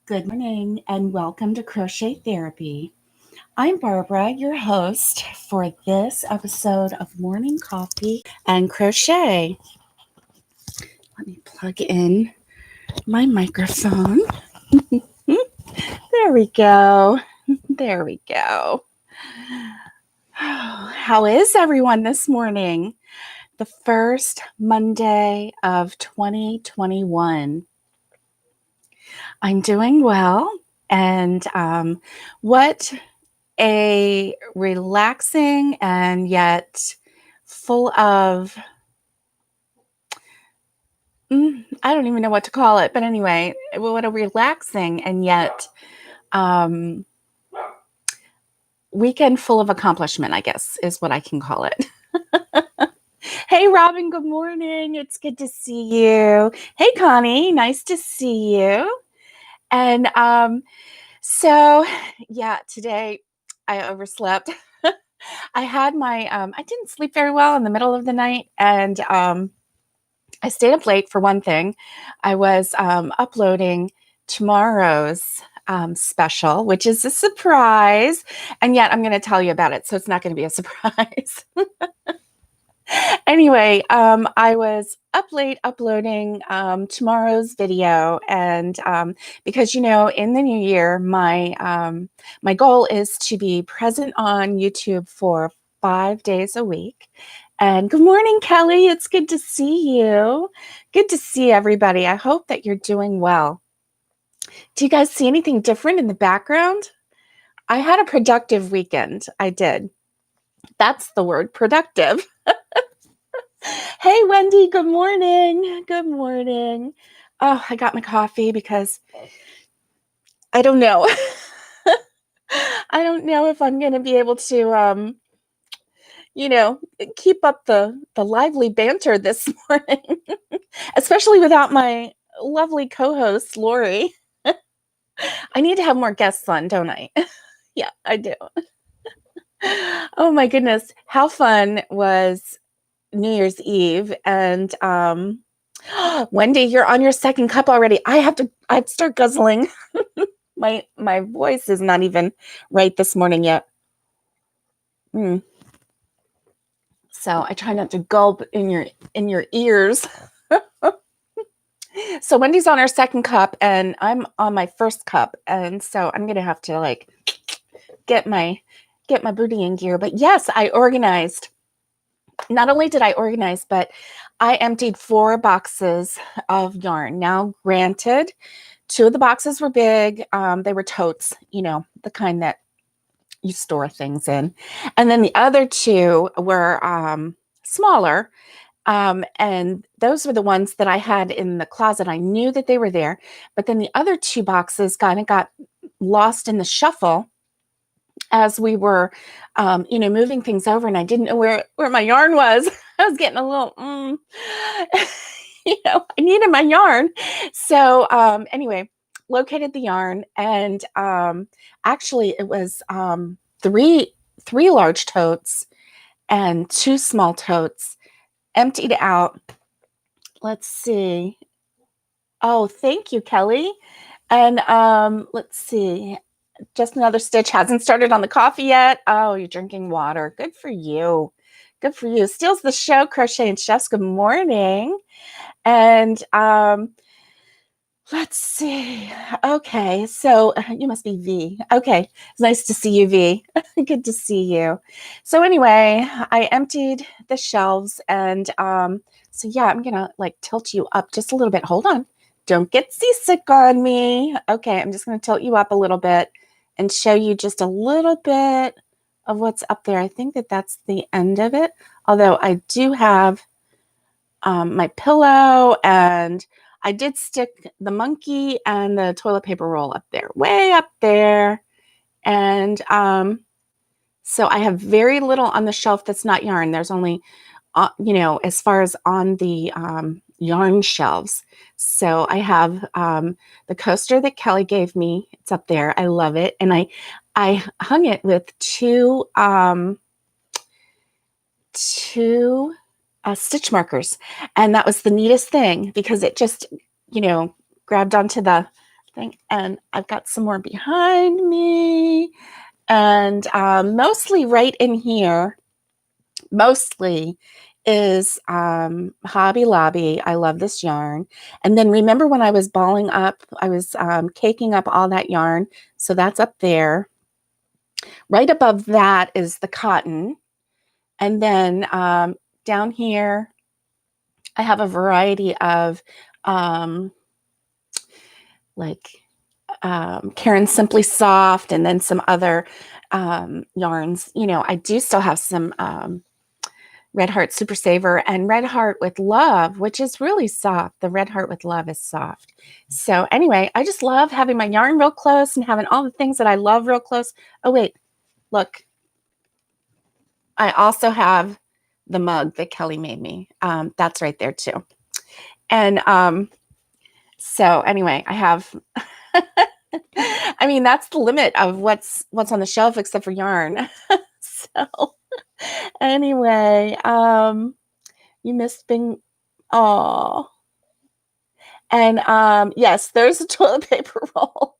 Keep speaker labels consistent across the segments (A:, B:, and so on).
A: Good morning and welcome to Crochet Therapy. I'm Barbara, your host for this episode of Morning Coffee and Crochet. Let me plug in my microphone. There we go. There we go. How is everyone this morning? The first Monday of 2021. I'm doing well. And what a relaxing and yet full of, I don't even know what to call it. But anyway, what a relaxing and yet weekend full of accomplishment, I guess, is what I can call it. Hey, Robin, good morning. It's good to see you. Hey, Connie, nice to see you. And so, yeah, today I overslept. I had I didn't sleep very well in the middle of the night, and I stayed up late for one thing. I was uploading tomorrow's special, which is a surprise, and yet I'm going to tell you about it, so it's not going to be a surprise. Anyway, I was up late uploading tomorrow's video, and because in the new year, my goal is to be present on YouTube for 5 days a week. And good morning, Kelly. It's good to see you. Good to see everybody. I hope that you're doing well. Do you guys see anything different in the background? I had a productive weekend. I did. That's the word, productive. Hey, Wendy, good morning. Good morning. Oh, I got my coffee because I don't know. I don't know if I'm going to be able to, keep up the lively banter this morning, especially without my lovely co-host, Lori. I need to have more guests on, don't I? Yeah, I do. Oh, my goodness. How fun was New Year's Eve? And Wendy, you're on your second cup already. I'd start guzzling. My voice is not even right this morning yet. So I try not to gulp in your ears. So Wendy's on her second cup and I'm on my first cup. And so I'm gonna have to get my booty in gear. But yes, I organized. Not only did I organize, but I emptied 4 boxes of yarn. Now, granted, 2 of the boxes were big. They were totes, the kind that you store things in. And then the other 2 were smaller. And those were the ones that I had in the closet. I knew that they were there. But then the other 2 boxes kind of got lost in the shuffle as we were, moving things over, and I didn't know where my yarn was. I was getting a little, I needed my yarn. So anyway, located the yarn, and actually it was 3 large totes and 2 small totes, emptied out. Let's see. Oh, thank you, Kelly. And let's see. Just another stitch. Hasn't started on the coffee yet. Oh, you're drinking water. Good for you. Good for you. Steals the show, Crochet and Chefs. Good morning. And let's see. Okay, so you must be V. Okay, it's nice to see you, V. Good to see you. So anyway, I emptied the shelves, and so yeah, I'm gonna tilt you up just a little bit. Hold on. Don't get seasick on me. Okay, I'm just gonna tilt you up a little bit and show you just a little bit of what's up there. I think that that's the end of it. Although I do have my pillow, and I did stick the monkey and the toilet paper roll up there, way up there. And so I have very little on the shelf that's not yarn. There's only, as far as on the yarn shelves. So I have the coaster that Kelly gave me. It's up there. I love it. And I hung it with two stitch markers. And that was the neatest thing because it just, grabbed onto the thing. And I've got some more behind me. And mostly right in here, mostly is Hobby Lobby. I love this yarn. And then remember when I was balling up, I was caking up all that yarn. So that's up there. Right above that is the cotton. And then down here, I have a variety of like Karen Simply Soft, and then some other yarns. You know, I do still have some Red Heart Super Saver and Red Heart with Love, which is really soft. The Red Heart with Love is soft. So anyway, I just love having my yarn real close and having all the things that I love real close. Oh, wait, look. I also have the mug that Kelly made me. That's right there too. And so anyway, I have, I mean, that's the limit of what's on the shelf except for yarn. So anyway, you missed being, oh, and yes, there's a toilet paper roll.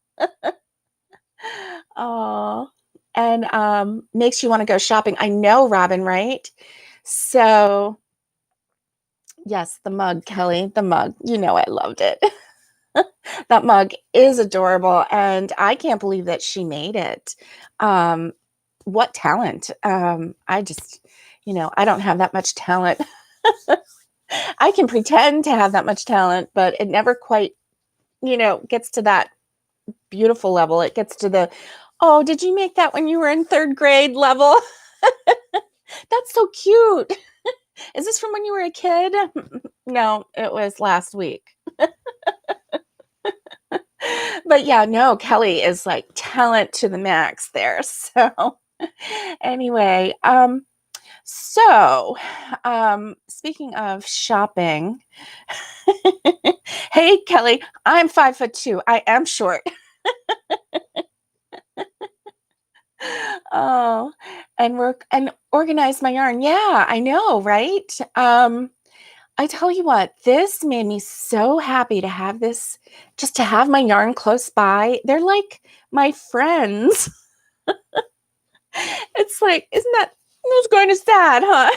A: Oh, and makes you want to go shopping. I know, Robin, right? So yes, the mug, Kelly, the mug. You know I loved it. That mug is adorable, and I can't believe that she made it. What talent. I just, I don't have that much talent. I can pretend to have that much talent, but it never quite, gets to that beautiful level. It gets to the, oh, did you make that when you were in 3rd grade level? That's so cute. Is this from when you were a kid? No, it was last week. But yeah, no, Kelly is like talent to the max there. So anyway, speaking of shopping, hey Kelly, I'm 5'2". I am short. Oh, and work and organize my yarn. Yeah, I know, right? I tell you what, this made me so happy to have this, just to have my yarn close by. They're like my friends. It's like, isn't that, it's going to sad, huh?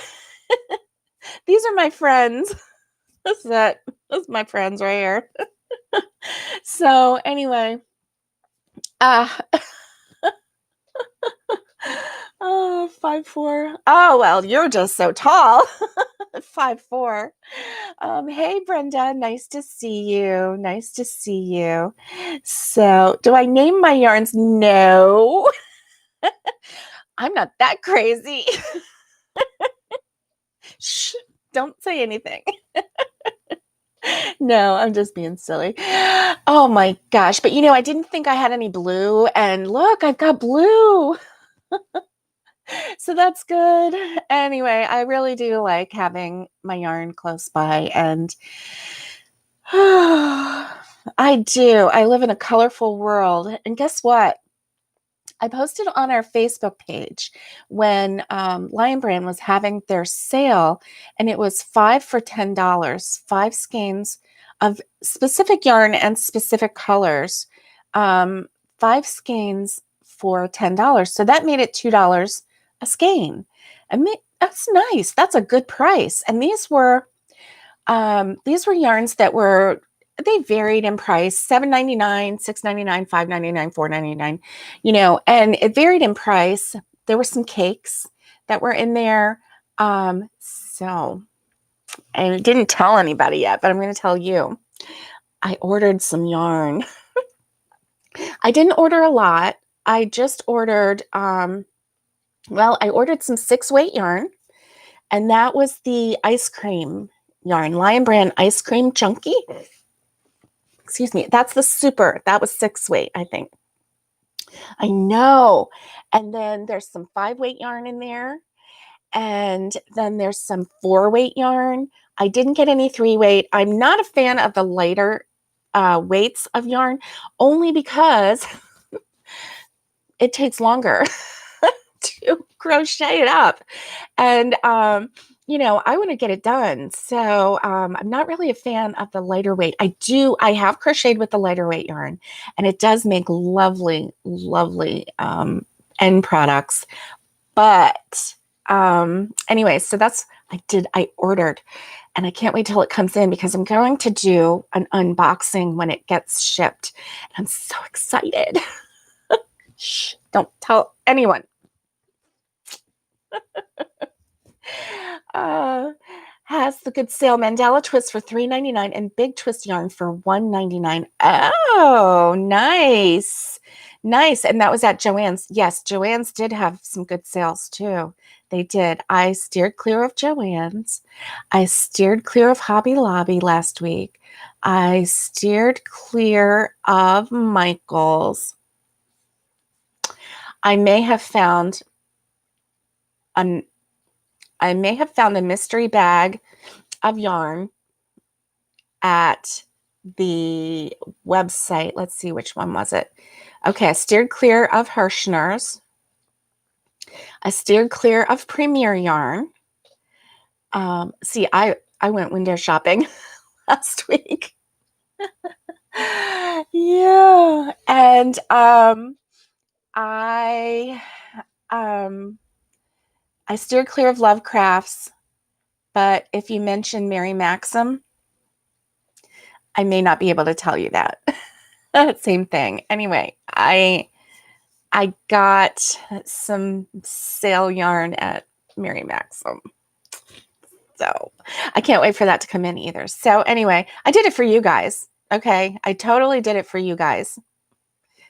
A: These are my friends. That's my friends right here. So anyway, uh, oh, 5'4". Oh, well, you're just so tall. 5'4". Hey, Brenda, nice to see you. Nice to see you. So, do I name my yarns? No, I'm not that crazy. Shh, don't say anything. No, I'm just being silly. Oh my gosh. But I didn't think I had any blue. And look, I've got blue. So that's good. Anyway, I really do like having my yarn close by. And I do. I live in a colorful world. And guess what? I posted on our Facebook page when Lion Brand was having their sale, and it was 5 for $10, 5 skeins of specific yarn and specific colors, 5 skeins for $10. So that made it $2 a skein. That's nice. That's a good price. And these were yarns that were, they varied in price, $7.99, $6.99, $5.99, $4.99, and it varied in price. There were some cakes that were in there. So I didn't tell anybody yet, but I'm going to tell you. I ordered some yarn. I didn't order a lot. I just ordered, I ordered some 6-weight yarn, and that was the ice cream yarn, Lion Brand Ice Cream Chunky. Excuse me, that's the super. That was 6-weight, I think. I know. And then there's some 5-weight yarn in there. And then there's some 4-weight yarn. I didn't get any 3-weight. I'm not a fan of the lighter weights of yarn, only because it takes longer to crochet it up. And I want to get it done. So I'm not really a fan of the lighter weight. I have crocheted with the lighter weight yarn, and it does make lovely, lovely end products. But anyway, so I ordered, and I can't wait till it comes in because I'm going to do an unboxing when it gets shipped. And I'm so excited. Shh, don't tell anyone. Uh, has the good sale mandala twist for $3.99 and big twist yarn for $1.99. Oh, nice. Nice. And that was at Joann's. Yes, Joann's did have some good sales too. They did. I steered clear of Joann's. I steered clear of Hobby Lobby last week. I steered clear of Michael's. I may have found an I may have found a mystery bag of yarn at the website. Let's see, which one was it? Okay, I steered clear of Hirschner's. I steered clear of Premier Yarn. See, I went window shopping last week. Yeah, and I steered clear of Love Crafts, but if you mention Mary Maxim, I may not be able to tell you that. Same thing. Anyway, I got some sale yarn at Mary Maxim. So I can't wait for that to come in either. So anyway, I did it for you guys. Okay. I totally did it for you guys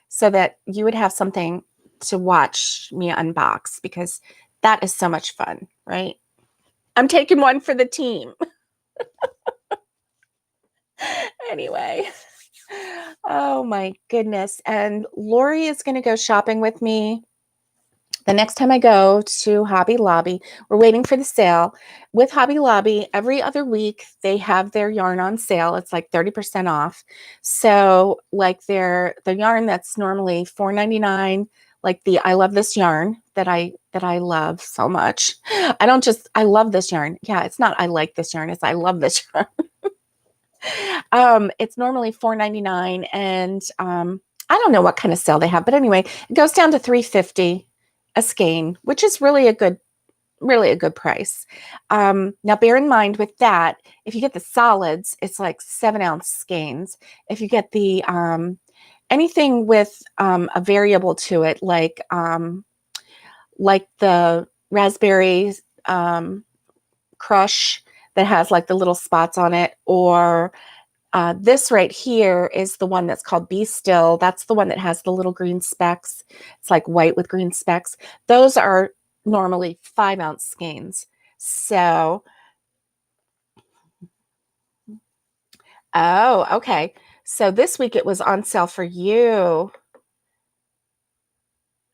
A: so that you would have something to watch me unbox, because that is so much fun, right? I'm taking one for the team. Anyway. Oh my goodness. And Lori is going to go shopping with me the next time I go to Hobby Lobby. We're waiting for the sale. With Hobby Lobby, every other week they have their yarn on sale. It's like 30% off. So like the yarn that's normally $4.99, like the I Love This Yarn that I love so much. I love this yarn. Yeah, it's not I like this yarn, it's I love this yarn. It's normally $4.99, and I don't know what kind of sale they have, but anyway, it goes down to $3.50 a skein, which is really a good price. Now bear in mind with that, if you get the solids, it's like 7-ounce skeins. If you get the anything with a variable to it, like the raspberry crush that has like the little spots on it, or this right here is the one that's called Be Still. That's the one that has the little green specks. It's like white with green specks. Those are normally 5-ounce skeins. So, oh, okay. So this week it was on sale for you.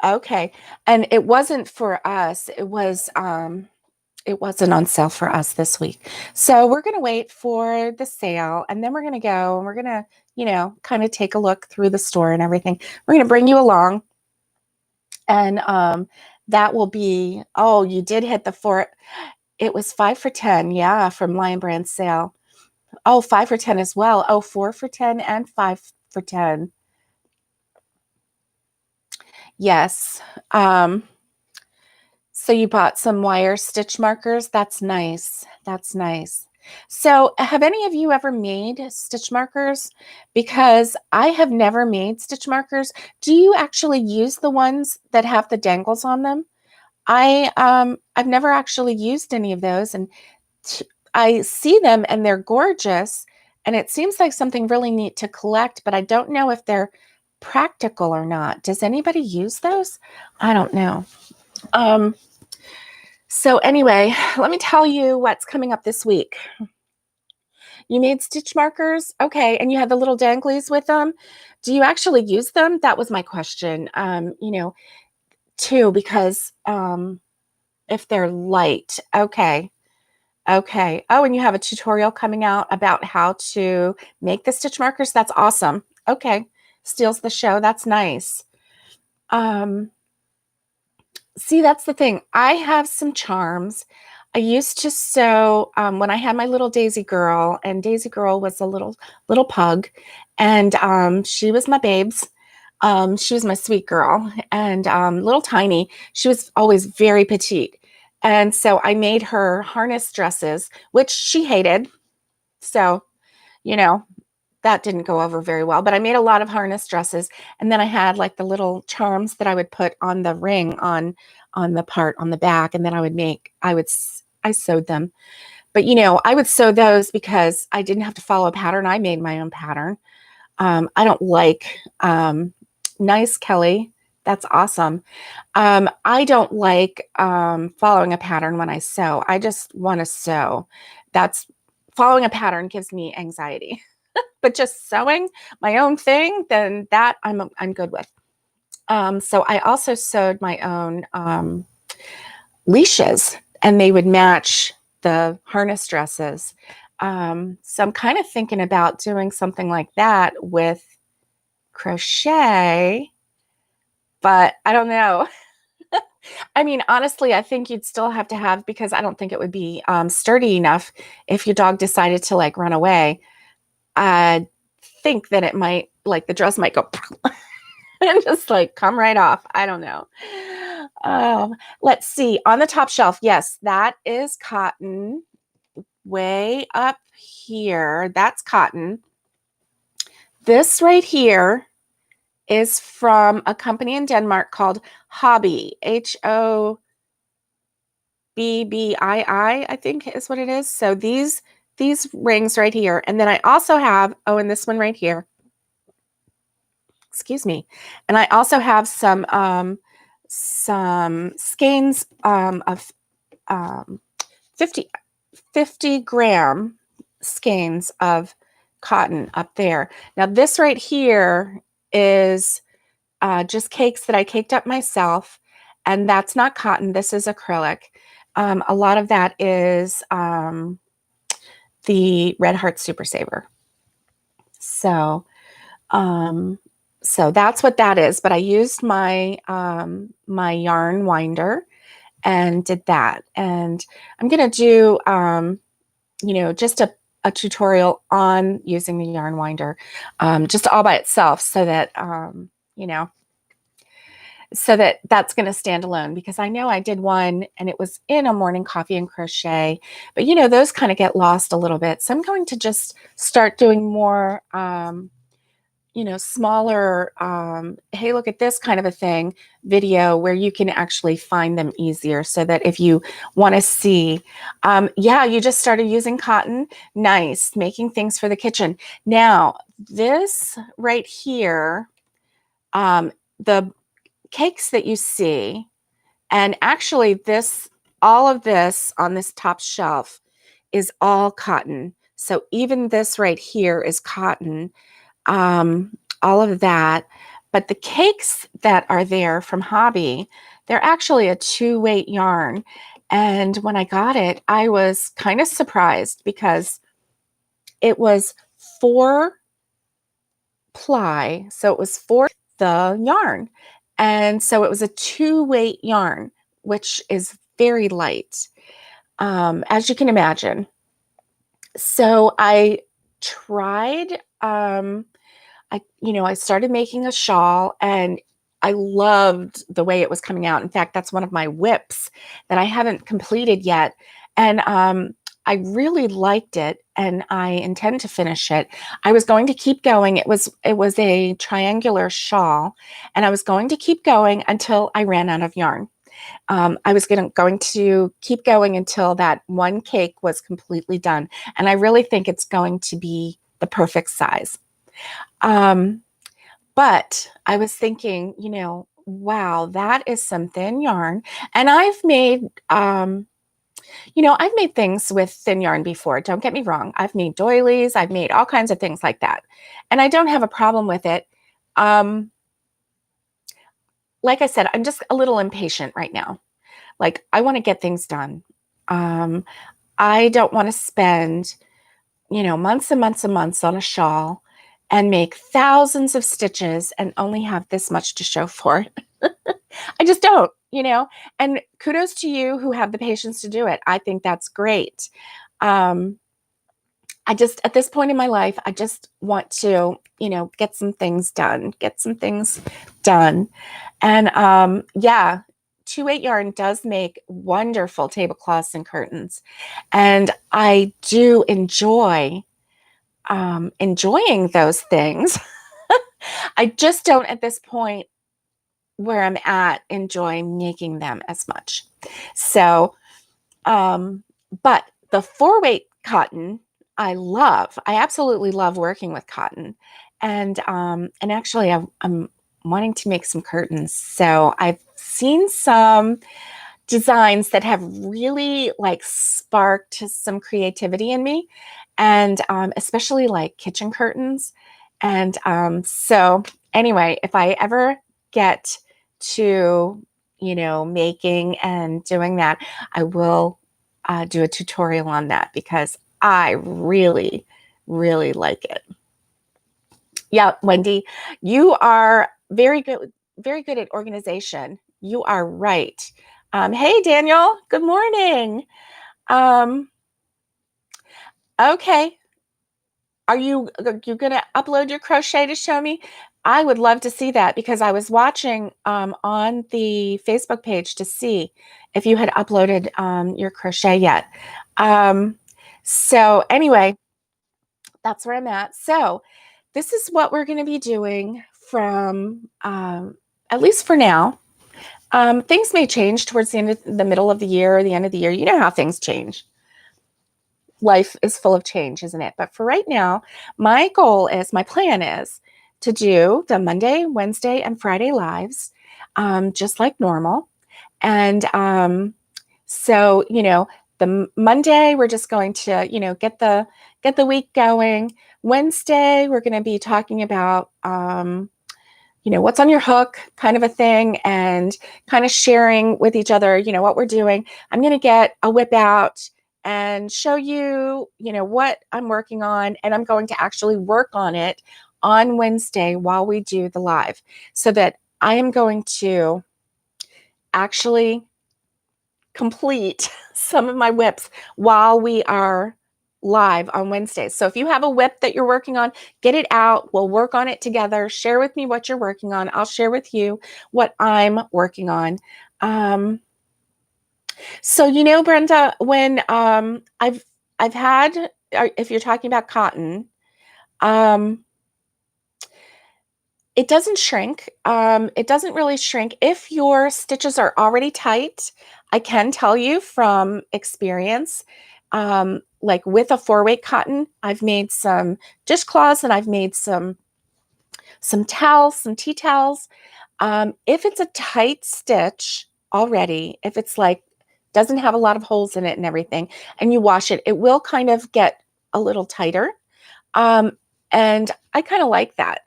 A: Okay. And it wasn't for us. It wasn't on sale for us this week. So we're going to wait for the sale, and then we're going to go and we're going to, kind of take a look through the store and everything. We're going to bring you along, and that will be, oh, you did hit the 4. It was 5 for 10. Yeah. From Lion Brand sale. Oh, 5 for 10 as well. Oh, 4 for 10 and 5 for 10. Yes. So you bought some wire stitch markers. That's nice. That's nice. So have any of you ever made stitch markers? Because I have never made stitch markers. Do you actually use the ones that have the dangles on them? I've never actually used any of those, and I see them and they're gorgeous, and it seems like something really neat to collect, but I don't know if they're practical or not. Does anybody use those? I don't know. So anyway, let me tell you what's coming up this week. You made stitch markers? Okay. And you had the little danglies with them. Do you actually use them? That was my question, too, because if they're light. Okay. Okay. Oh, and you have a tutorial coming out about how to make the stitch markers. That's awesome. Okay. Steals the show. That's nice. See, that's the thing. I have some charms. I used to sew when I had my little Daisy girl, and Daisy girl was a little pug, and she was my babes. She was my sweet girl, and little tiny. She was always very petite, and so I made her harness dresses, which she hated. So, you know, that didn't go over very well, but I made a lot of harness dresses. And then I had like the little charms that I would put on the ring on the part on the back. And then I sewed them. But, I would sew those because I didn't have to follow a pattern. I made my own pattern. I don't like, nice, Kelly. That's awesome. I don't like following a pattern when I sew. I just want to sew. That's Following a pattern gives me anxiety. But just sewing my own thing, then that I'm good with. So I also sewed my own leashes, and they would match the harness dresses. So I'm kind of thinking about doing something like that with crochet, but I don't know. I mean, honestly, I think you'd still have to have, because I don't think it would be sturdy enough if your dog decided to like run away. I think that it might, like the dress might go and just like come right off. I don't know. Let's see. On the top shelf, yes, that is cotton. Way up here, that's cotton. This right here is from a company in Denmark called Hobby, HOBBII, I think is what it is. So these rings right here. And then I also have, and this one right here. Excuse me. And I also have some skeins of 50 gram skeins of cotton up there. Now this right here is just cakes that I caked up myself, and that's not cotton. This is acrylic. A lot of that is the Red Heart Super Saver. So that's what that is. But I used my my yarn winder and did that. And I'm going to do, just a tutorial on using the yarn winder, just all by itself, so that, that's going to stand alone, because I know I did one and it was in a morning coffee and crochet, but those kind of get lost a little bit. So I'm going to just start doing more, smaller, hey, look at this kind of a thing video, where you can actually find them easier, so that if you want to see, you just started using cotton. Nice. Making things for the kitchen. Now, this right here, the cakes that you see, and actually all of this on this top shelf is all cotton. So even this right here is cotton. All of that. But the cakes that are there from Hobby, they're actually a 2-weight yarn. And when I got it, I was kind of surprised, because it was 4 ply. So it was 4 the yarn. And so it was a 2-weight yarn, which is very light, as you can imagine. So I tried, I started making a shawl, and I loved the way it was coming out. In fact, that's one of my whips that I haven't completed yet. And I really liked it, and I intend to finish it. I was going to keep going. It was a triangular shawl, and I was going to keep going until I ran out of yarn. I was going to keep going until that one cake was completely done. And I really think it's going to be the perfect size. But I was thinking, wow, that is some thin yarn. And I've made, I've made things with thin yarn before. Don't get me wrong. I've made doilies. I've made all kinds of things like that. And I don't have a problem with it. Like I said, I'm just a little impatient right now. Like, I want to get things done. I don't want to spend, months and months and months on a shawl and make thousands of stitches and only have this much to show for it. I just don't, and kudos to you who have the patience to do it. I think that's great. Um, I just, at this point in my life, I just want to, get some things done. And yeah, 2/8 yarn does make wonderful tablecloths and curtains. And I do enjoying those things. I just don't at this point where I'm at enjoy making them as much. So, but the 4/weight cotton, I absolutely love working with cotton. And actually I'm wanting to make some curtains. So I've seen some designs that have really like sparked some creativity in me, and especially like kitchen curtains. And so anyway, if I ever get to making and doing that, I will do a tutorial on that because I really like it. Yeah, Wendy, you are very good at organization. You are right. Hey, Daniel, good morning. Um, okay. Are you going to upload your crochet to show me? I would love to see that because I was watching on the Facebook page to see if you had uploaded your crochet yet. So anyway, that's where I'm at. So this is what we're going to be doing from, at least for now. Things may change towards the middle of the year or the end of the year. You know how things change. Life is full of change, isn't it? But for right now, my plan is to do the Monday, Wednesday, and Friday lives, just like normal. And so, the Monday, we're just going to, get the week going. Wednesday, we're going to be talking about, what's on your hook kind of a thing, and kind of sharing with each other, what we're doing. I'm going to get a whip out and show you, what I'm working on. And I'm going to actually work on it on Wednesday while we do the live, so that I am going to actually complete some of my whips while we are live on Wednesdays. So if you have a whip that you're working on, get it out. We'll work on it together. Share with me what you're working on. I'll share with you what I'm working on. So Brenda, when I've had, if you're talking about cotton, it doesn't shrink. It doesn't really shrink. If your stitches are already tight, I can tell you from experience, like with a 4/weight cotton, I've made some dishcloths and I've made some towels, some tea towels. If it's a tight stitch already, if it's like doesn't have a lot of holes in it and everything, and you wash it, it will kind of get a little tighter. And I kind of like that.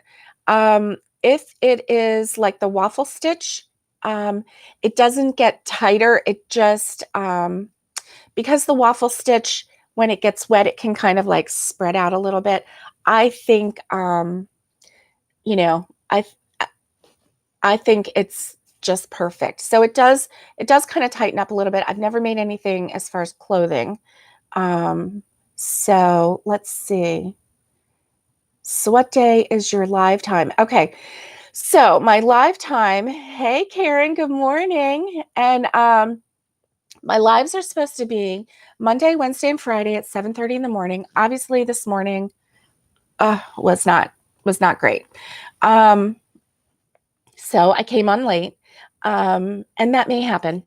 A: If it is like the waffle stitch, it doesn't get tighter. It just, because the waffle stitch, when it gets wet, it can kind of like spread out a little bit. I think, you know, I think it's just perfect. So it does kind of tighten up a little bit. I've never made anything as far as clothing. So let's see. So what day is your live time? Okay. So my live time, hey Karen, good morning. And my lives are supposed to be Monday, Wednesday, and Friday at 7:30 in the morning. Obviously this morning was not great. So I came on late. And that may happen.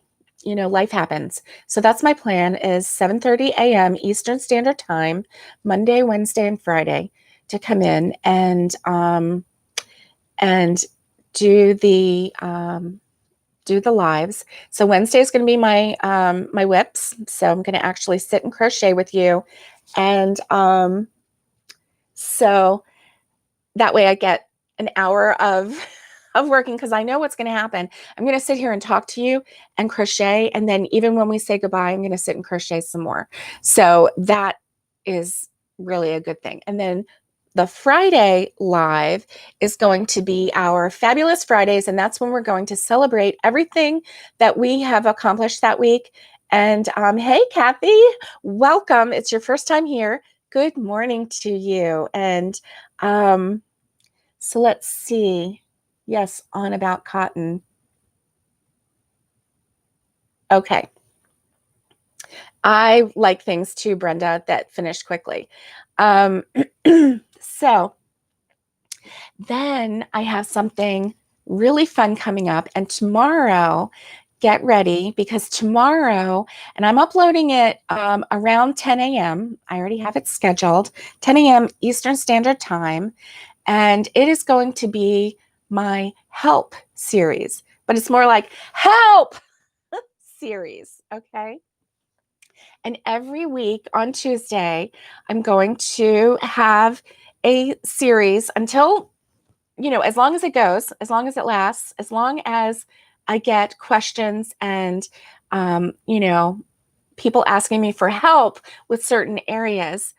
A: Life happens. So that's my plan is 7:30 a.m. Eastern Standard Time, Monday, Wednesday, and Friday to come in and do the lives. So Wednesday is going to be my my whips. So I'm going to actually sit and crochet with you, and so that way I get an hour of working, because I know what's going to happen. I'm going to sit here and talk to you and crochet, and then even when we say goodbye, I'm going to sit and crochet some more. So that is really a good thing. And then the Friday live is going to be our Fabulous Fridays, and that's when we're going to celebrate everything that we have accomplished that week. And hey, Kathy, welcome. It's your first time here. Good morning to you. And so let's see. Yes, on about cotton. Okay. I like things too, Brenda, that finish quickly. So then I have something really fun coming up. And tomorrow, get ready because tomorrow, and I'm uploading it around 10 a.m. I already have it scheduled, 10 a.m. Eastern Standard Time. And it is going to be my help series, but it's more like help series. Okay. And every week on Tuesday, I'm going to have a series until, as long as it goes, as long as it lasts, as long as I get questions and, people asking me for help with certain areas.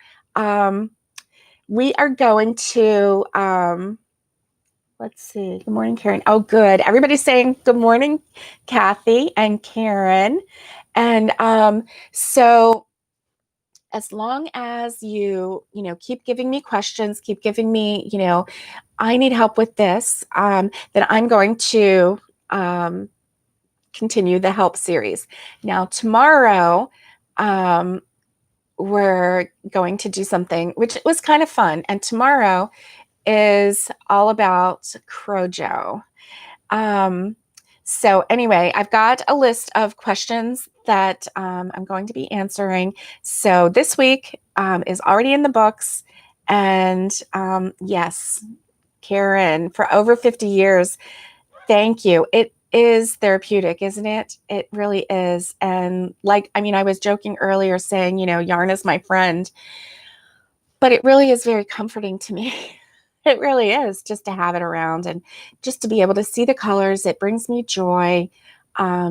A: We are going to, let's see. Good morning, Karen. Oh, good. Everybody's saying good morning, Kathy and Karen. And so as long as you keep giving me questions, keep giving me, I need help with this, then I'm going to continue the help series. Now, tomorrow, we're going to do something which was kind of fun. And tomorrow is all about Crochet. So anyway, I've got a list of questions that I'm going to be answering. So this week is already in the books. And yes, Karen, for over 50 years, thank you. It is therapeutic, isn't it? It really is. And I was joking earlier saying, yarn is my friend, but it really is very comforting to me. It really is, just to have it around and just to be able to see the colors. It brings me joy.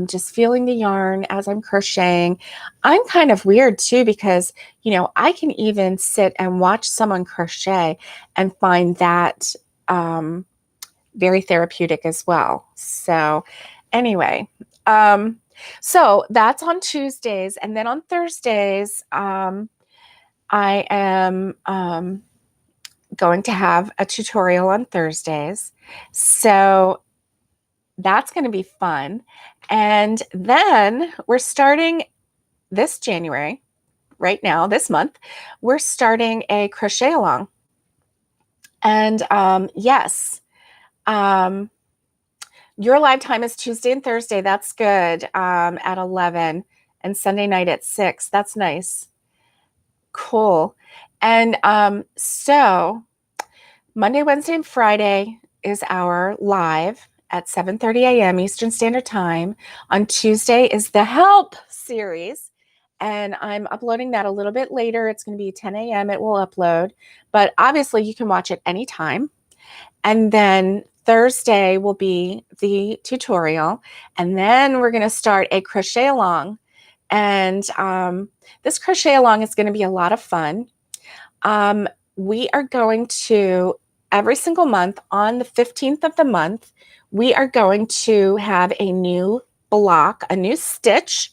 A: Just feeling the yarn as I'm crocheting. I'm kind of weird too because, I can even sit and watch someone crochet and find that very therapeutic as well. So anyway, so that's on Tuesdays. And then on Thursdays, I am going to have a tutorial on Thursdays. So that's going to be fun. And then we're starting this January, right now, this month, we're starting a crochet along. And yes, your live time is Tuesday and Thursday. That's good. At 11 and Sunday night at 6. That's nice. Cool. And so Monday, Wednesday, and Friday is our live at 7:30 a.m. Eastern Standard Time. On Tuesday is the Help series, and I'm uploading that a little bit later. It's going to be 10 a.m. It will upload, but obviously you can watch it anytime. And then Thursday will be the tutorial, and then we're going to start a crochet along. And this crochet along is going to be a lot of fun. We are going to, every single month on the 15th of the month, we are going to have a new block, a new stitch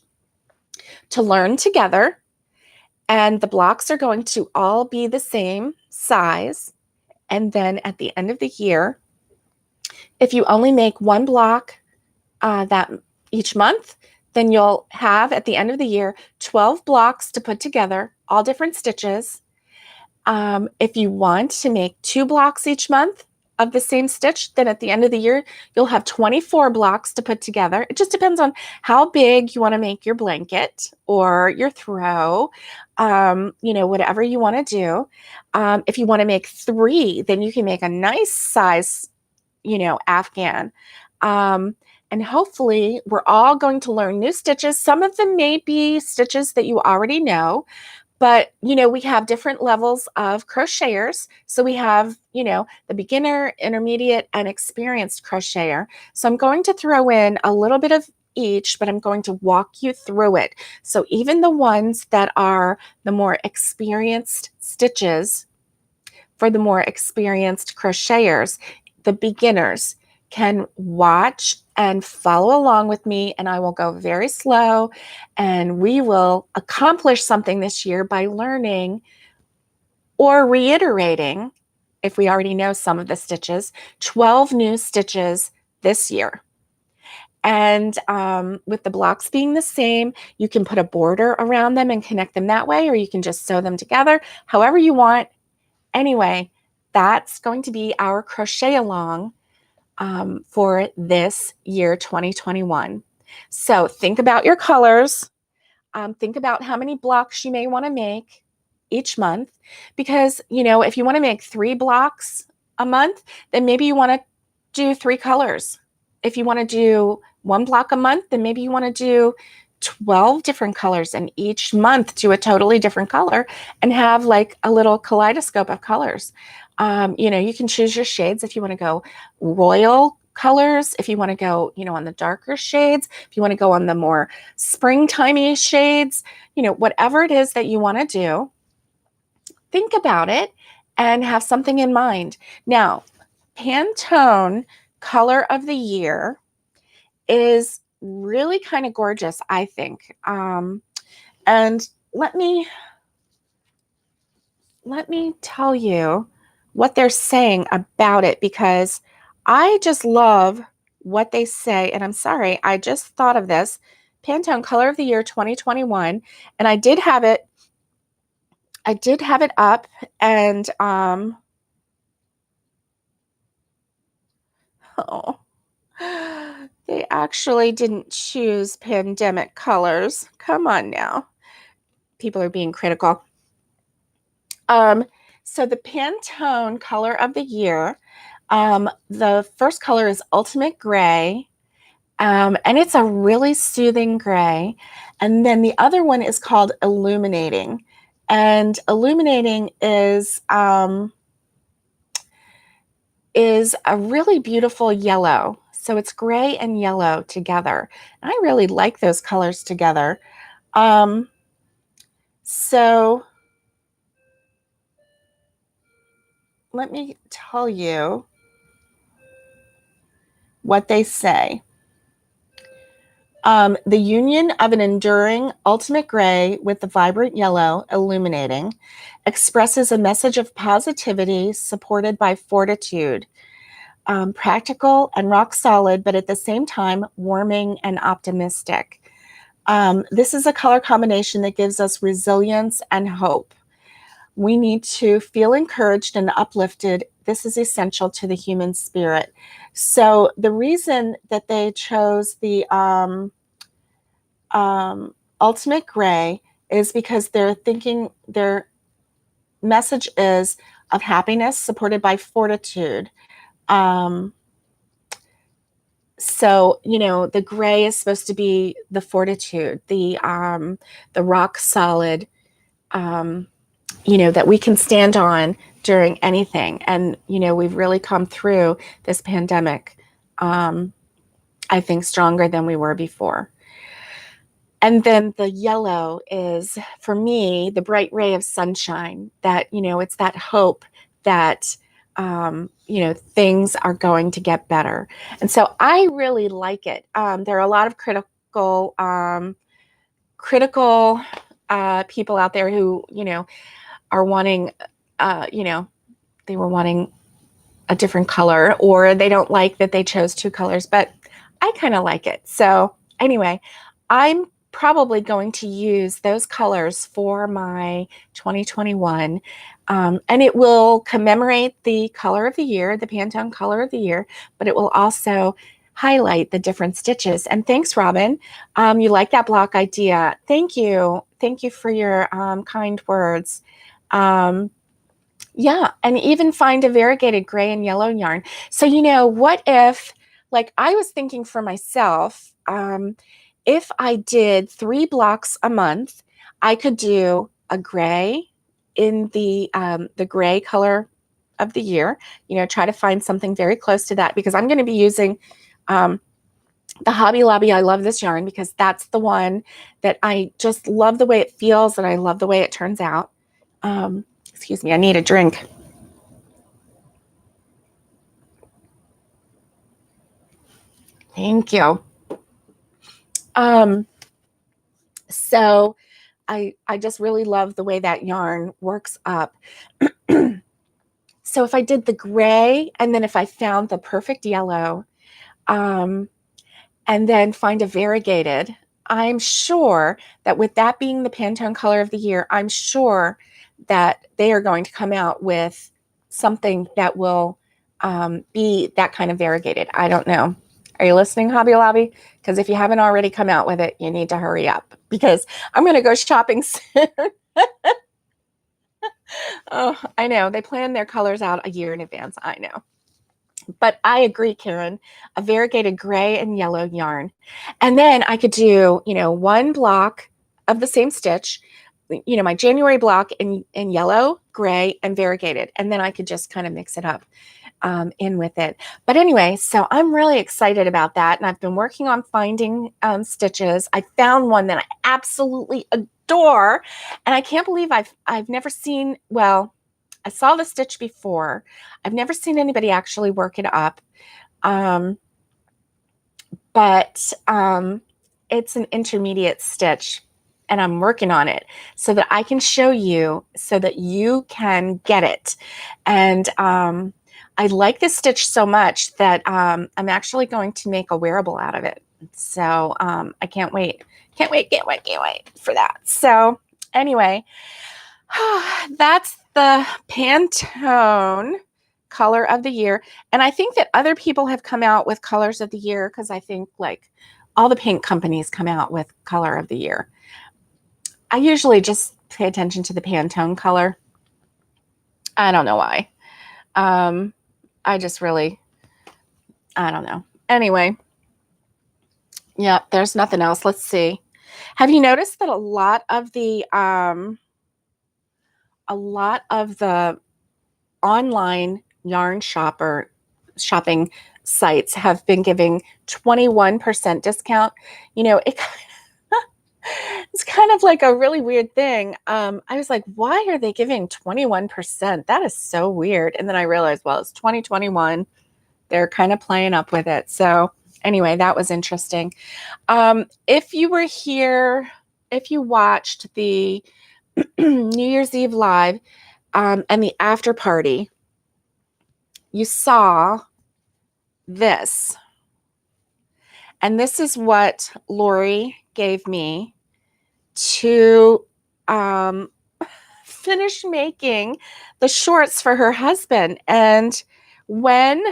A: to learn together. And the blocks are going to all be the same size. And then at the end of the year, if you only make one block that each month, then you'll have at the end of the year 12 blocks to put together, all different stitches. If you want to make 2 blocks each month of the same stitch, then at the end of the year, you'll have 24 blocks to put together. It just depends on how big you want to make your blanket or your throw, whatever you want to do. If you want to make 3, then you can make a nice size, Afghan. And hopefully we're all going to learn new stitches. Some of them may be stitches that you already know, but, we have different levels of crocheters. So we have, the beginner, intermediate, and experienced crocheter. So I'm going to throw in a little bit of each, but I'm going to walk you through it. So even the ones that are the more experienced stitches, for the more experienced crocheters. The beginners can watch and follow along with me, and I will go very slow, and we will accomplish something this year by learning or reiterating, if we already know some of the stitches, 12 new stitches this year. And with the blocks being the same, you can put a border around them and connect them that way, or you can just sew them together, however you want. Anyway, that's going to be our crochet along for this year, 2021. So think about your colors. Think about how many blocks you may want to make each month, because, you know, if you want to make 3 blocks a month, then maybe you want to do 3 colors. If you want to do 1 block a month, then maybe you want to do 12 different colors, and each month do a totally different color and have like a little kaleidoscope of colors. You know, you can choose your shades if you want to go royal colors, if you want to go, you know, on the darker shades, if you want to go on the more springtimey shades, you know, whatever it is that you want to do, think about it and have something in mind. Now, Pantone color of the year is really kind of gorgeous, I think. And let me tell you what they're saying about it, because I just love what they say. And I'm sorry, I just thought of this. Pantone color of the year 2021, and I did have it up, and oh, they actually didn't choose pandemic colors. Come on now. People are being critical. So the Pantone color of the year, the first color is Ultimate Gray, and it's a really soothing gray. And then the other one is called Illuminating. And Illuminating is a really beautiful yellow. So it's gray and yellow together. And I really like those colors together. So let me tell you what they say. The union of an enduring ultimate gray with the vibrant yellow illuminating expresses a message of positivity supported by fortitude, practical and rock solid, but at the same time warming and optimistic. This is a color combination that gives us resilience and hope. We need to feel encouraged and uplifted. This is essential to the human spirit. So the reason that they chose the Ultimate Gray is because they're thinking their message is of happiness supported by fortitude. So, you know, the gray is supposed to be the fortitude, the rock solid, you know, that we can stand on during anything. And, you know, we've really come through this pandemic, I think, stronger than we were before. And then the yellow is, for me, the bright ray of sunshine, that, you know, it's that hope that, you know, things are going to get better. And so I really like it. There are a lot of critical people out there who, you know, are wanting, you know, they were wanting a different color, or they don't like that they chose 2 colors, but I kind of like it. So anyway, I'm probably going to use those colors for my 2021. And it will commemorate the color of the year, the Pantone color of the year, but it will also highlight the different stitches. And thanks, Robin. You like that block idea. Thank you. Thank you for your kind words. Yeah, and even find a variegated gray and yellow yarn. So, you know, what if, like, I was thinking for myself, if I did 3 blocks a month, I could do a gray in the gray color of the year, you know, try to find something very close to that, because I'm going to be using the Hobby Lobby. I love this yarn because that's the one that I just love the way it feels, and I love the way it turns out. Excuse me, I need a drink. Thank you. So I just really love the way that yarn works up. So if I did the gray, and then if I found the perfect yellow, and then find a variegated, I'm sure that with that being the Pantone color of the year, I'm sure that they are going to come out with something that will be that kind of variegated. I don't know. Are you listening, Hobby Lobby? Because if you haven't already come out with it, you need to hurry up because I'm going to go shopping soon. Oh, I know. They plan their colors out a year in advance. I know. But I agree, Karen, a variegated gray and yellow yarn. And then I could do, one block of the same stitch, my January block in yellow, gray, and variegated. And then I could just kind of mix it up in with it. But anyway, so I'm really excited about that. And I've been working on finding stitches. I found one that I absolutely adore. And I can't believe I've never seen, well, I saw the stitch before. I've never seen anybody actually work it up. But it's an intermediate stitch and I'm working on it so that I can show you so that you can get it. And I like this stitch so much that I'm actually going to make a wearable out of it. So I can't wait. Can't wait for that. So anyway, that's the Pantone color of the year. And I think that other people have come out with colors of the year because I think like all the paint companies come out with color of the year. I usually just pay attention to the Pantone color. I don't know why. I just really, I don't know. Anyway, yeah, there's nothing else. Let's see. Have you noticed that a lot of the online yarn shopping sites have been giving 21% discount? It's kind of like a really weird thing. I was like, why are they giving 21%? That is so weird. And then I realized, well, it's 2021. They're kind of playing up with it. So anyway, that was interesting. If you were here, if you watched the New Year's Eve live and the after party, you saw this. And this is what Lori gave me to finish making the shorts for her husband. And when,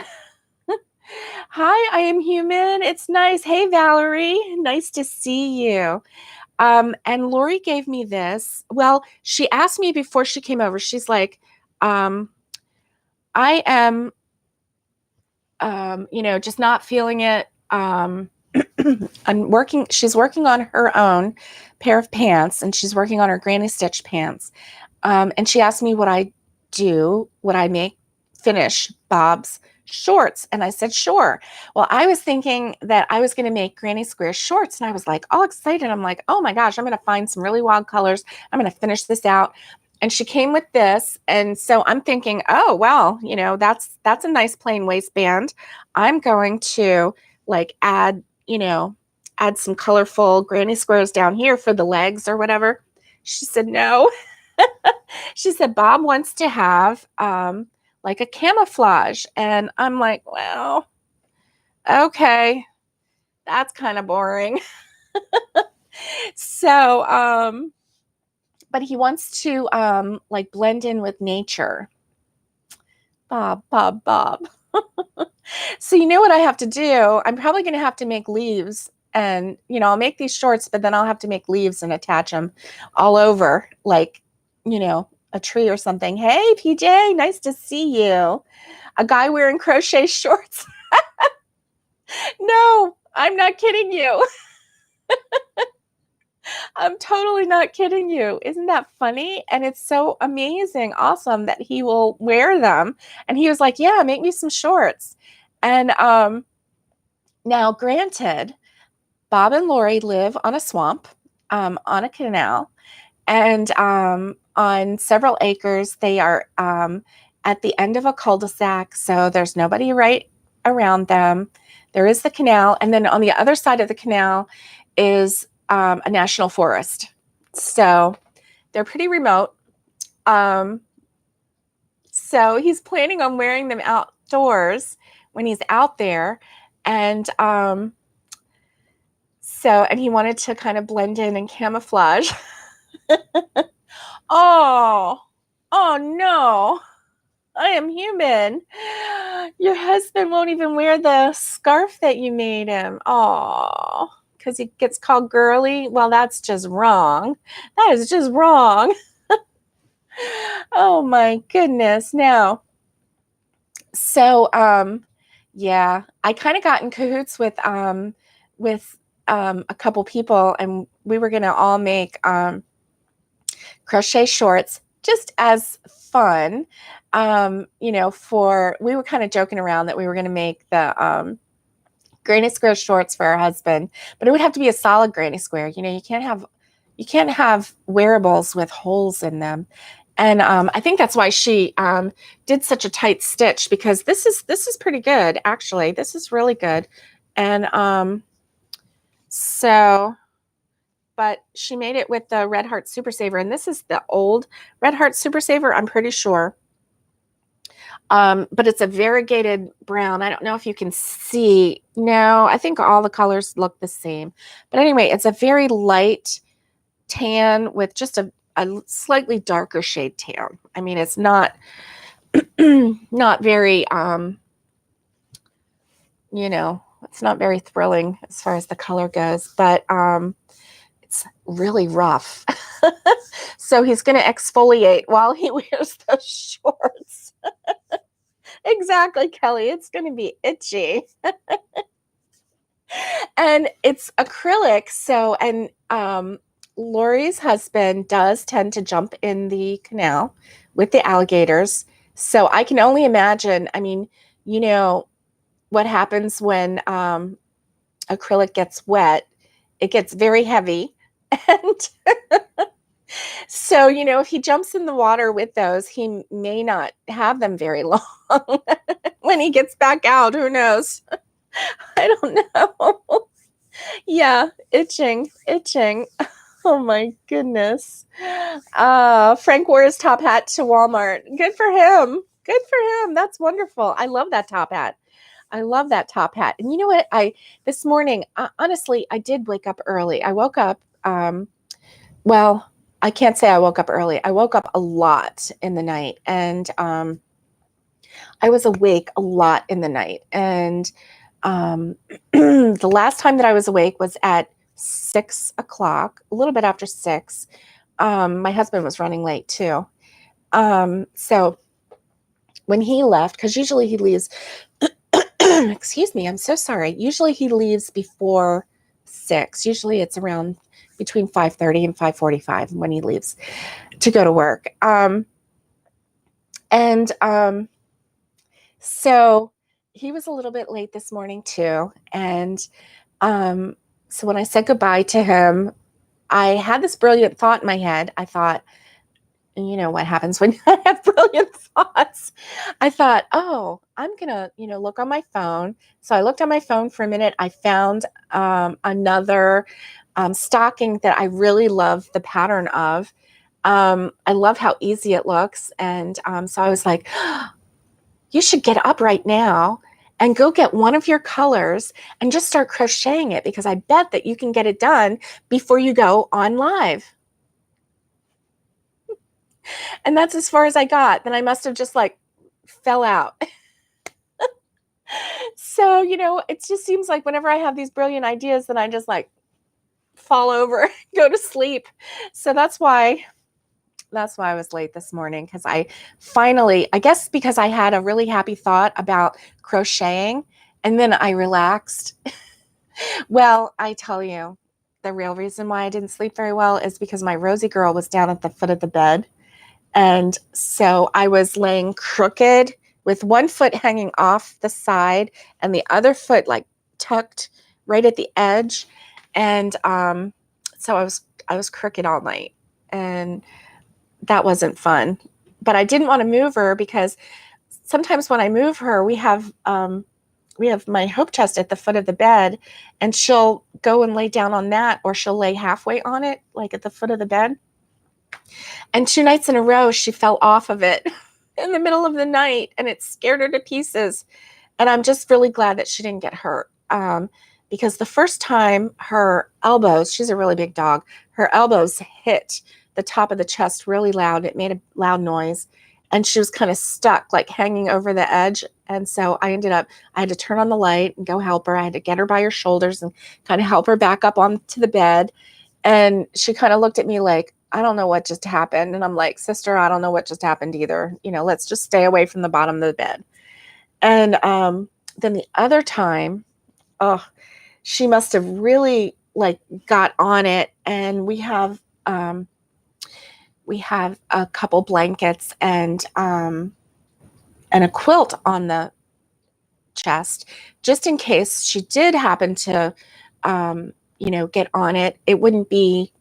A: hi, I am human. It's nice. Hey, Valerie. Nice to see you. And Lori gave me this. Well, she asked me before she came over, she's like, I am, just not feeling it. She's working on her own pair of pants and she's working on her granny stitch pants. And she asked me would I finish Bob's shorts? And I said, sure. Well, I was thinking that I was going to make granny square shorts and I was like all excited. I'm like, oh my gosh, I'm going to find some really wild colors. I'm going to finish this out. And she came with this. And so I'm thinking, oh, well, that's a nice plain waistband. I'm going to add some colorful granny squares down here for the legs or whatever. She said, no. She said, Bob wants to have like a camouflage. And I'm like, well, okay, that's kind of boring. So, but he wants to blend in with nature. Bob. So you know what I have to do? I'm probably going to have to make leaves and, I'll make these shorts, but then I'll have to make leaves and attach them all over a tree or something. Hey, PJ, nice to see you. A guy wearing crochet shorts. No, I'm not kidding you. I'm totally not kidding you. Isn't that funny? And it's so amazing, awesome that he will wear them. And he was like, yeah, make me some shorts. And now, granted, Bob and Lori live on a swamp, on a canal, and on several acres. They are at the end of a cul-de-sac, so there's nobody right around them. there is the canal, and then on the other side of the canal is a national forest. So they're pretty remote. So he's planning on wearing them outdoors when he's out there. And and he wanted to kind of blend in and camouflage. Oh no, I am human. Your husband won't even wear the scarf that you made him. Oh, because he gets called girly. Well, that's just wrong. That is just wrong. Oh my goodness. Now, so yeah, I kind of got in cahoots with a couple people, and we were gonna all make crochet shorts just as fun. We were kind of joking around that we were going to make the granny square shorts for our husband, but it would have to be a solid granny square. You can't have wearables with holes in them. And I think that's why she did such a tight stitch, because this is pretty good, actually. This is really good. And but she made it with the Red Heart Super Saver, and this is the old Red Heart Super Saver, I'm pretty sure. But it's a variegated brown. I don't know if you can see. No, I think all the colors look the same. But anyway, it's a very light tan with just a slightly darker shade tan. I mean, it's not not very it's not very thrilling as far as the color goes, but it's really rough. So he's going to exfoliate while he wears those shorts. Exactly, Kelly. It's going to be itchy. And it's acrylic. So, and Lori's husband does tend to jump in the canal with the alligators. So I can only imagine, I mean, what happens when acrylic gets wet. It gets very heavy. And so, if he jumps in the water with those, he may not have them very long. When he gets back out, who knows? I don't know. Yeah, itching. Oh my goodness. Frank wore his top hat to Walmart. Good for him. That's wonderful. I love that top hat. And you know what? This morning, honestly, I did wake up early. I woke up, well, I can't say I woke up early. I woke up a lot in the night, and I was awake a lot in the night. And the last time that I was awake was at 6 o'clock, a little bit after 6. My husband was running late too. So when he left, because usually he leaves, excuse me, I'm so sorry. Usually he leaves before 6. Usually it's around between 5:30 and 5:45 when he leaves to go to work. So he was a little bit late this morning too. And so when I said goodbye to him, I had this brilliant thought in my head. I thought, you know what happens when I have brilliant thoughts. I thought, oh, I'm going to, look on my phone. So I looked on my phone for a minute. I found another stocking that I really love the pattern of. I love how easy it looks. And so I was like, you should get up right now and go get one of your colors and just start crocheting it, because I bet that you can get it done before you go on live. And that's as far as I got. Then I must have just fell out. So, it just seems like whenever I have these brilliant ideas, then I just fall over, go to sleep. So that's why I was late this morning, because I guess because I had a really happy thought about crocheting, and then I relaxed. Well, I tell you, the real reason why I didn't sleep very well is because my Rosie girl was down at the foot of the bed. And so I was laying crooked with one foot hanging off the side and the other foot tucked right at the edge. And so I was crooked all night, and that wasn't fun. But I didn't want to move her, because sometimes when I move her, we have we have my hope chest at the foot of the bed, and she'll go and lay down on that, or she'll lay halfway on it, like at the foot of the bed. And 2 nights in a row, she fell off of it in the middle of the night, and it scared her to pieces. And I'm just really glad that she didn't get hurt. Because the first time her elbows, she's a really big dog, her elbows hit the top of the chest really loud. It made a loud noise. And she was kind of stuck, like hanging over the edge. And so I had to turn on the light and go help her. I had to get her by her shoulders and kind of help her back up onto the bed. And she kind of looked at me like, I don't know what just happened. And I'm like, sister, I don't know what just happened either. Let's just stay away from the bottom of the bed. And then the other time, oh, she must have really like got on it. And we have a couple blankets and a quilt on the chest, just in case she did happen to, get on it. It wouldn't be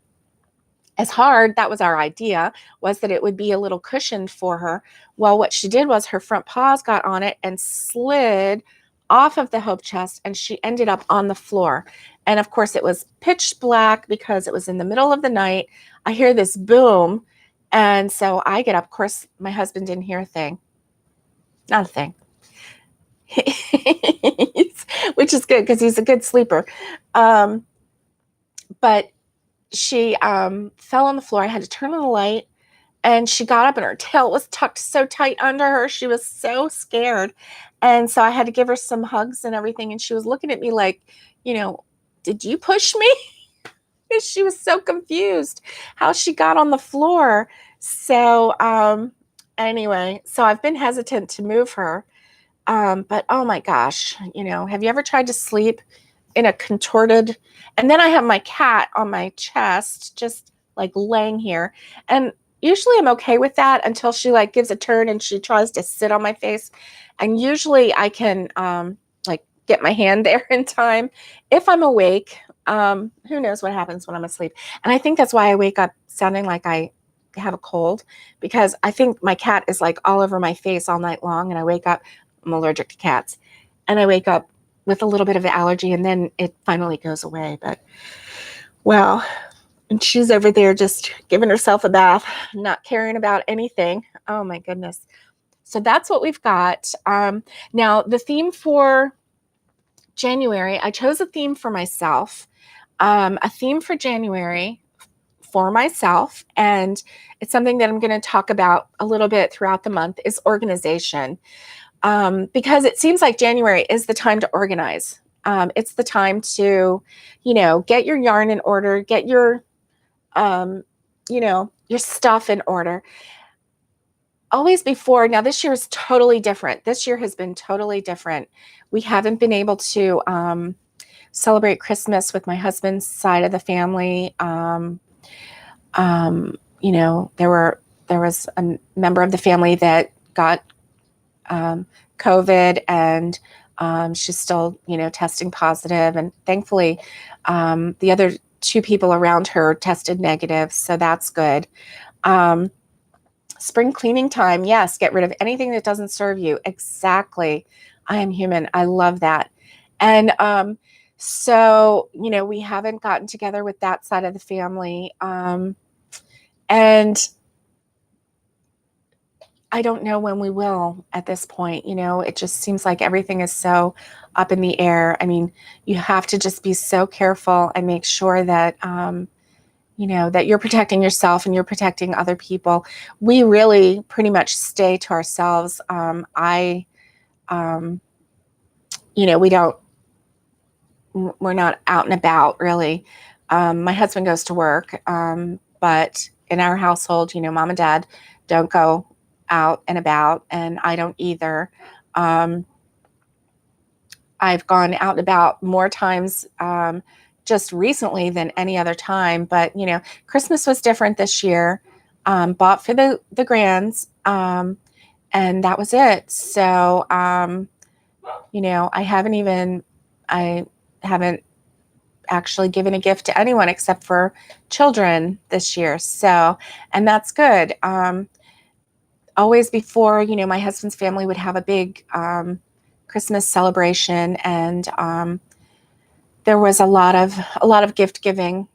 A: as hard. That was our idea, was that it would be a little cushioned for her. Well, what she did was her front paws got on it and slid off of the hope chest, and she ended up on the floor. And of course, it was pitch black because it was in the middle of the night. I hear this boom, and so I get up. Of course, my husband didn't hear a thing. Not a thing. Which is good because he's a good sleeper. But she fell on the floor. I had to turn on the light, and she got up and her tail was tucked so tight under her. She was so scared. And so I had to give her some hugs and everything. And she was looking at me like, did you push me? She was so confused how she got on the floor. So anyway, so I've been hesitant to move her. But oh my gosh, have you ever tried to sleep in a contorted, and then I have my cat on my chest, just like laying here. And usually I'm okay with that until she like gives a turn and she tries to sit on my face. And usually I can like get my hand there in time. If I'm awake, who knows what happens when I'm asleep. And I think that's why I wake up sounding like I have a cold, because I think my cat is like all over my face all night long. And I wake up, I'm allergic to cats, and I wake up with a little bit of an allergy, and then it finally goes away. But wow. And she's over there just giving herself a bath, not caring about anything. Oh my goodness. So that's what we've got. Now the theme for January, I chose a theme for myself, a theme for January for myself. And it's something that I'm going to talk about a little bit throughout the month, is organization. Because it seems like January is the time to organize. It's the time to, get your yarn in order, get your, your stuff in order. Always before, now this year is totally different. This year has been totally different. We haven't been able to celebrate Christmas with my husband's side of the family. There was a member of the family that got COVID, and she's still, testing positive. And thankfully, the other 2 people around her tested negative. So that's good. Spring cleaning time. Yes. Get rid of anything that doesn't serve you. Exactly. I am human. I love that. And so, we haven't gotten together with that side of the family. And I don't know when we will at this point. It just seems like everything is so up in the air. I mean, you have to just be so careful and make sure that, that you're protecting yourself and you're protecting other people. We really pretty much stay to ourselves. We're not out and about really. My husband goes to work, but in our household, mom and dad don't go out and about, and I don't either. I've gone out and about more times just recently than any other time, but Christmas was different this year. Bought for the grands, and that was it. So I haven't actually given a gift to anyone except for children this year. So, and that's good. Always before, my husband's family would have a big Christmas celebration, and there was a lot of gift giving,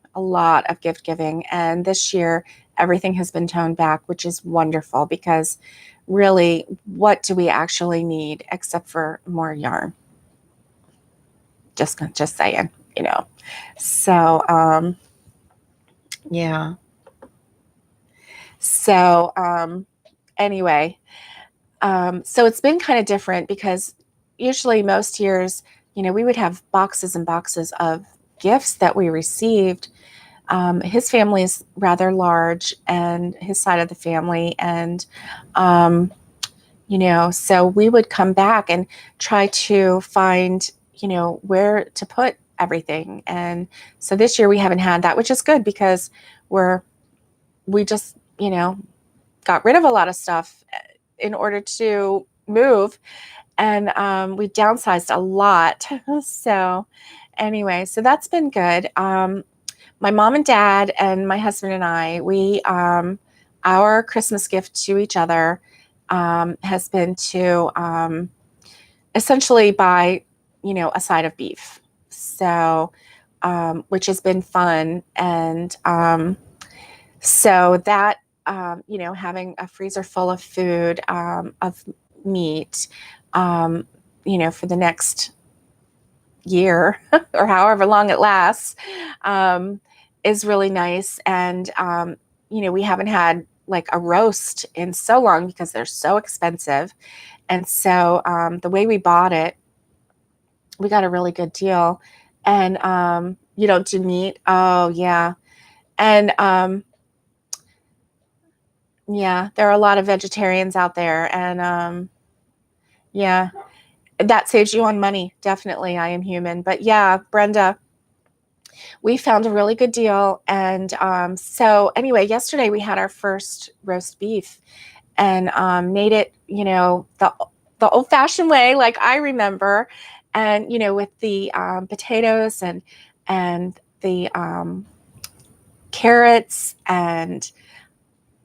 A: and this year everything has been toned back, which is wonderful, because really, what do we actually need except for more yarn? Just saying, you know. So yeah. So anyway, so it's been kind of different, because usually most years, you know, we would have boxes and boxes of gifts that we received. His family is rather large, and his side of the family, and you know, so we would come back and try to find, you know, where to put everything. And so this year we haven't had that, which is good, because we just, you know, got rid of a lot of stuff in order to move, and we downsized a lot. So anyway, so that's been good. My mom and dad and my husband and I, our Christmas gift to each other has been to essentially buy, you know, a side of beef. So, which has been fun. And so that, you know, having a freezer full of food, of meat, you know, for the next year or however long it lasts, is really nice. And, you know, we haven't had like a roast in so long, because they're so expensive. And so the way we bought it, we got a really good deal. And you don't do meat. Oh, yeah. And yeah, there are a lot of vegetarians out there. And yeah, that saves you on money. Definitely. I am human. But yeah, Brenda, we found a really good deal. And so anyway, yesterday we had our first roast beef, and made it, you know, the old-fashioned way, like I remember, and you know, with the potatoes and the carrots and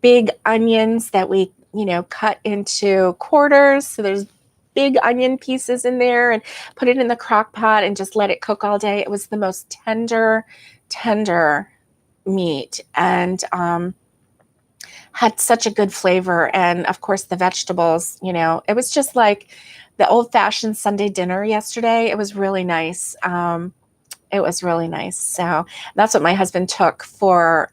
A: big onions that we, you know, cut into quarters. So there's big onion pieces in there, and put it in the crock pot and just let it cook all day. It was the most tender meat, and had such a good flavor. And of course, the vegetables, you know, it was just like the old-fashioned Sunday dinner yesterday. It was really nice. It was really nice. So that's what my husband took for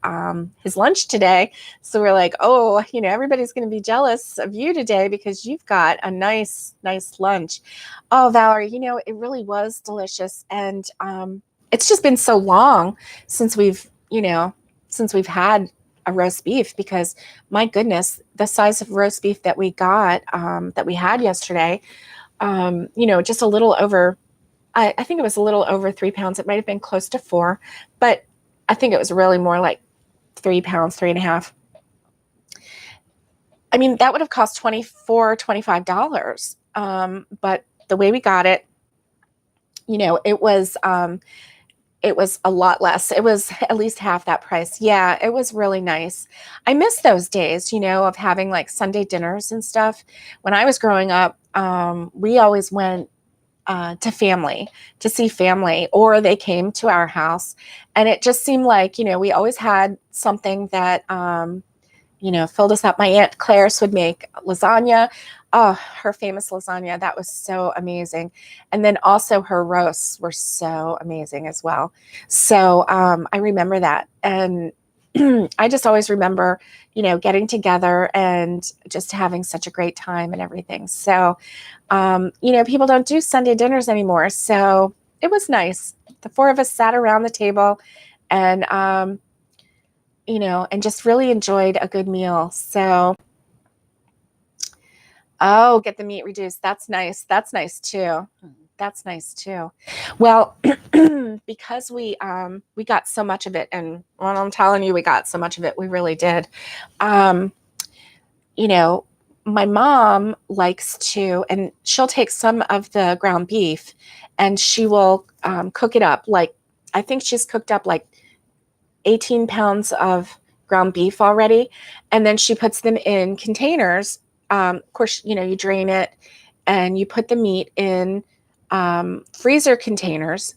A: his lunch today. So we're like, oh, you know, everybody's going to be jealous of you today, because you've got a nice lunch. Oh, Valerie, you know, it really was delicious. And it's just been so long since we've had a roast beef, because my goodness, the size of roast beef that we got, that we had yesterday, you know, just a little over, I think it was a little over 3 pounds. It might have been close to 4, but I think it was really more like 3 pounds, 3.5. I mean, that would have cost $25. But the way we got it, you know, it was a lot less. It was at least half that price. Yeah, it was really nice. I miss those days, you know, of having like Sunday dinners and stuff. When I was growing up, we always went to see family, or they came to our house. And it just seemed like, you know, we always had something that, you know, filled us up. My Aunt Clarice would make lasagna. Oh, her famous lasagna. That was so amazing. And then also her roasts were so amazing as well. So I remember that. And I just always remember, you know, getting together and just having such a great time and everything. So, you know, people don't do Sunday dinners anymore. So it was nice. The 4 of us sat around the table, and, you know, and just really enjoyed a good meal. So, oh, get the meat reduced. That's nice. That's nice too. That's nice too. Well, because we got so much of it, and when I'm telling you, we got so much of it, we really did. You know, my mom likes to, and she'll take some of the ground beef, and she will cook it up. Like, I think she's cooked up like 18 pounds of ground beef already, and then she puts them in containers. Of course, you know, you drain it, and you put the meat in freezer containers,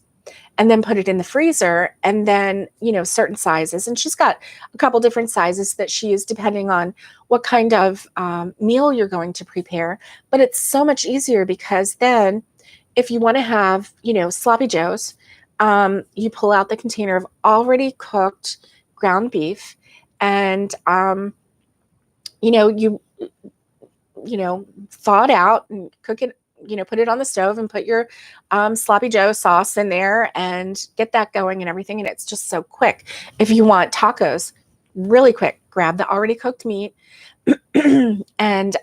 A: and then put it in the freezer, and then, certain sizes. And she's got a couple different sizes that she uses depending on what kind of meal you're going to prepare. But it's so much easier because then if you want to have, sloppy joes, you pull out the container of already cooked ground beef, and, you thaw it out and cook it, put it on the stove and put your sloppy joe sauce in there and get that going and everything. And it's just so quick. If you want tacos, really quick, grab the already cooked meat and,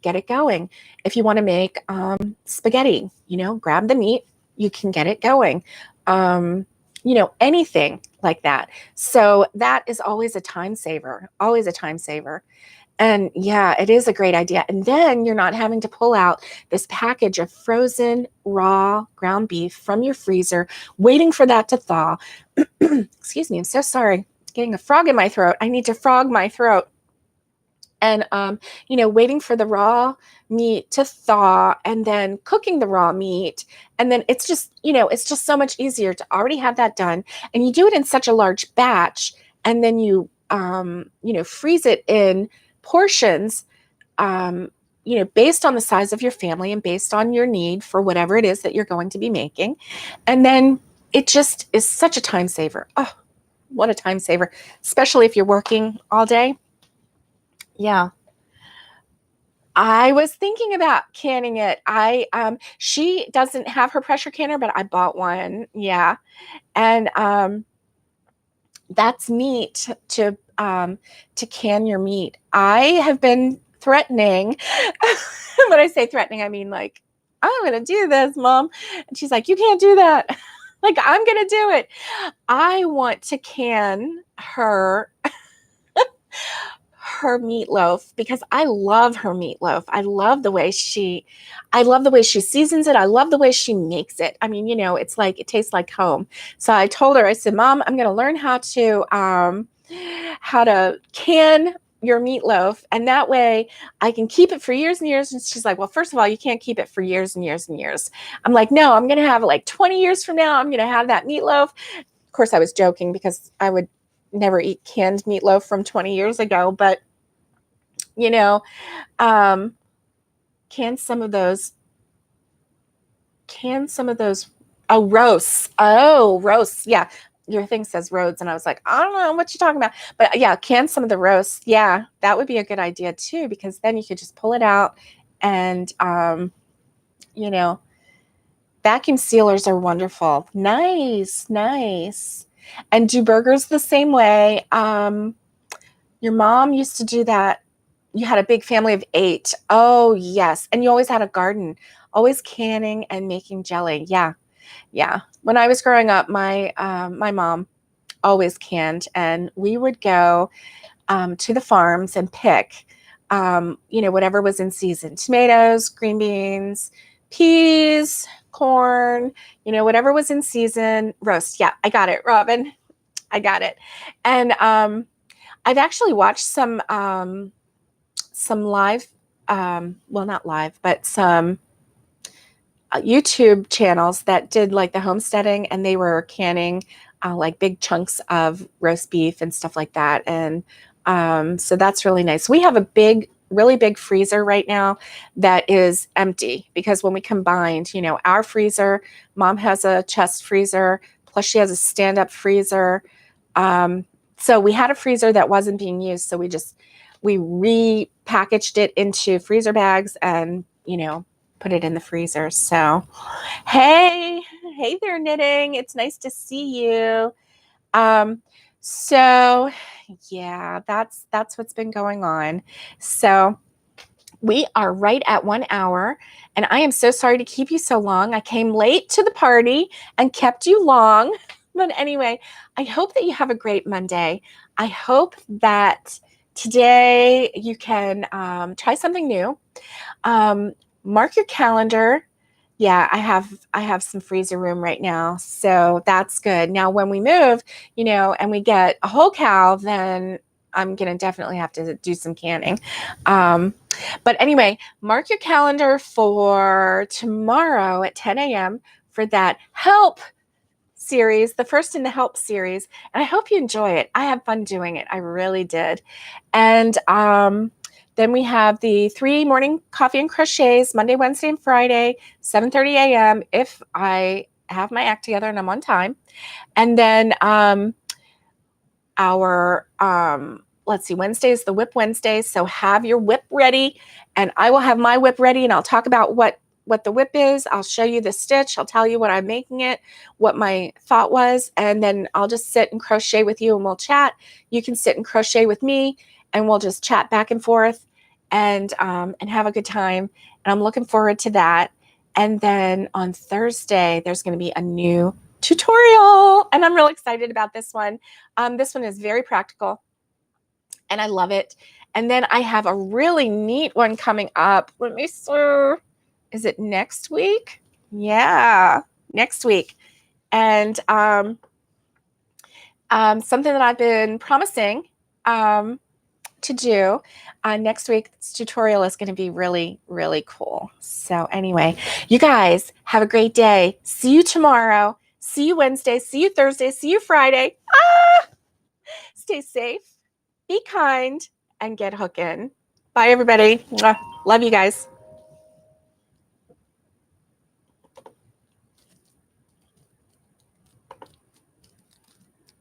A: get it going. If you want to make spaghetti, grab the meat, you can get it going. Anything like that. So that is always a time saver, always a time saver. And yeah, it is a great idea. And then you're not having to pull out this package of frozen raw ground beef from your freezer, waiting for that to thaw. Excuse me, I'm so sorry. Getting a frog in my throat. I need to frog my throat. And, waiting for the raw meat to thaw and then cooking the raw meat. And then it's just so much easier to already have that done. And you do it in such a large batch. And then you, freeze it in portions, based on the size of your family and based on your need for whatever it is that you're going to be making. And then it just is such a time saver. Oh, what a time saver, especially if you're working all day. Yeah. I was thinking about canning it. She doesn't have her pressure canner, but I bought one. Yeah. And, that's neat to can your meat. I have been threatening. When I say threatening, I mean like, I'm going to do this, Mom. And she's like, you can't do that. Like, I'm going to do it. I want to can her meatloaf because I love her meatloaf. I love the way she seasons it. I love the way she makes it. I mean, it's like, it tastes like home. So I told her, I said, Mom, I'm going to learn how to can your meatloaf. And that way I can keep it for years and years. And she's like, well, first of all, you can't keep it for years and years and years. I'm like, no, I'm going to have it like 20 years from now. I'm going to have that meatloaf. Of course I was joking because I would never eat canned meatloaf from 20 years ago, but can some of those roasts. Oh, roasts. Yeah. Your thing says roads. And I was like, I don't know what you're talking about, but yeah, can some of the roasts. Yeah. That would be a good idea too, because then you could just pull it out and, vacuum sealers are wonderful. Nice. Nice. And do burgers the same way. Your mom used to do that. You had a big family of 8. Oh, yes. And you always had a garden, always canning and making jelly. Yeah. Yeah. When I was growing up, my mom always canned, and we would go to the farms and pick, whatever was in season, tomatoes, green beans, peas, corn, whatever was in season, roast. Yeah, I got it, Robin. I got it. And I've actually watched some live, well, not live, but some YouTube channels that did like the homesteading, and they were canning like big chunks of roast beef and stuff like that. And so that's really nice. We have a really big freezer right now that is empty because when we combined, our freezer, Mom has a chest freezer, plus she has a stand-up freezer. So we had a freezer that wasn't being used. So we repackaged it into freezer bags and, put it in the freezer. So, hey there, knitting. It's nice to see you. So yeah, that's what's been going on. So we are right at 1 hour, and I am so sorry to keep you so long. I came late to the party and kept you long. But anyway, I hope that you have a great Monday. I hope that today you can try something new. Mark your calendar. Yeah, I have some freezer room right now, so that's good. Now, when we move, and we get a whole cow, then I'm gonna definitely have to do some canning. But anyway, mark your calendar for tomorrow at 10 a.m. for that help series, the first in the help series. And I hope you enjoy it. I had fun doing it. I really did. And then we have the 3 morning coffee and crochets, Monday, Wednesday, and Friday, 7:30 a.m. if I have my act together and I'm on time. And then our let's see, Wednesday is the whip Wednesday, so have your whip ready, and I will have my whip ready, and I'll talk about what the whip is. I'll show you the stitch. I'll tell you what I'm making it, what my thought was, and then I'll just sit and crochet with you and we'll chat. You can sit and crochet with me and we'll just chat back and forth and have a good time. And I'm looking forward to that. And then on Thursday, there's going to be a new tutorial, and I'm really excited about this one. This one is very practical and I love it. And then I have a really neat one coming up. Let me see. Is it next week? Yeah, next week. And something that I've been promising to do next week's tutorial is going to be really, really cool. So anyway, you guys have a great day. See you tomorrow. See you Wednesday. See you Thursday. See you Friday. Stay safe, be kind, and get hooking. Bye, everybody. Mwah. Love you guys.